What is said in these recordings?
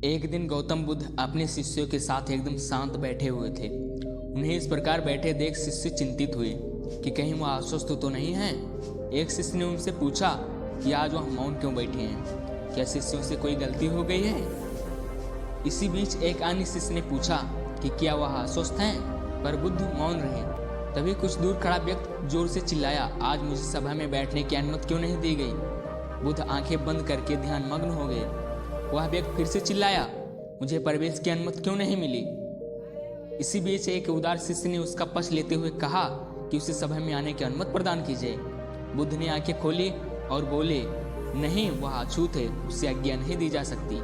एक दिन गौतम बुद्ध अपने शिष्यों के साथ एकदम शांत बैठे हुए थे। उन्हें इस प्रकार बैठे देख शिष्य चिंतित हुए कि कहीं वह अस्वस्थ तो नहीं है। एक शिष्य ने उनसे पूछा कि आज वह मौन क्यों बैठे हैं, क्या शिष्यों से कोई गलती हो गई है। इसी बीच एक अन्य शिष्य ने पूछा कि क्या वह अस्वस्थ हैं, पर बुद्ध मौन रहे। तभी कुछ दूर खड़ा व्यक्ति जोर से चिल्लाया, आज मुझे सभा में बैठने की अनुमति क्यों नहीं दी गई। बुद्ध आंखें बंद करके ध्यान मग्न हो गए। वह व्यक्ति फिर से चिल्लाया, मुझे प्रवेश की अनुमति क्यों नहीं मिली। इसी बीच एक उदार शिष्य ने उसका पक्ष लेते हुए कहा कि उसे सभा में आने की अनुमति प्रदान कीजिए। बुद्ध ने आंखें खोली और बोले, नहीं, वह अछूत है, उसे आज्ञा नहीं दी जा सकती।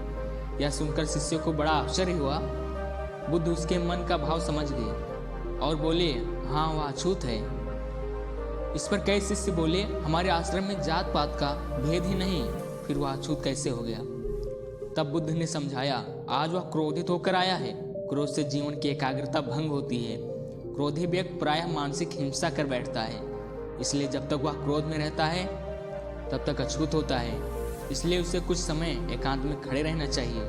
यह सुनकर शिष्य को बड़ा आश्चर्य हुआ। बुद्ध उसके मन का भाव समझ गए और बोले, हाँ, वह अछूत है। इस पर कई शिष्य बोले, हमारे आश्रम में जात पात का भेद ही नहीं, फिर वह अछूत कैसे हो गया। तब बुद्ध ने समझाया, आज वह क्रोधित होकर आया है। क्रोध से जीवन की एकाग्रता भंग होती है। क्रोधी व्यक्ति प्रायः मानसिक हिंसा कर बैठता है। इसलिए जब तक वह क्रोध में रहता है तब तक अछूत होता है। इसलिए उसे कुछ समय एकांत में खड़े रहना चाहिए।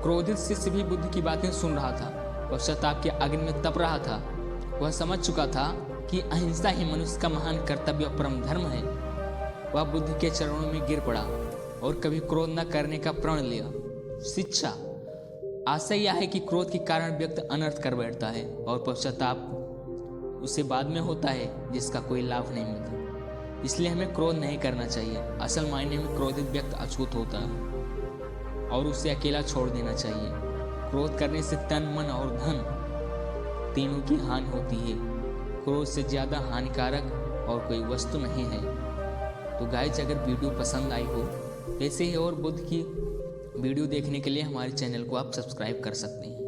क्रोधित शिष्य भी बुद्ध की बातें सुन रहा था। पश्चाताप के अग्नि में तप रहा था। वह समझ चुका था कि अहिंसा ही मनुष्य का महान कर्तव्य और परम धर्म है। वह बुद्ध के चरणों में गिर पड़ा और कभी क्रोध न करने का प्रण लिया। शिक्षा आशय यह है कि क्रोध के कारण व्यक्ति अनर्थ कर बैठता है और पश्चाताप उसे बाद में होता है जिसका कोई लाभ नहीं मिलता। इसलिए हमें क्रोध नहीं करना चाहिए। असल मायने में क्रोधित व्यक्ति अछूत होता है और उसे अकेला छोड़ देना चाहिए। क्रोध करने से तन, मन और धन तीनों की हानि होती है। क्रोध से ज़्यादा हानिकारक और कोई वस्तु नहीं है। तो गाइस, अगर वीडियो पसंद आई हो ऐसे ही और बुद्ध की वीडियो देखने के लिए हमारे चैनल को आप सब्सक्राइब कर सकते हैं।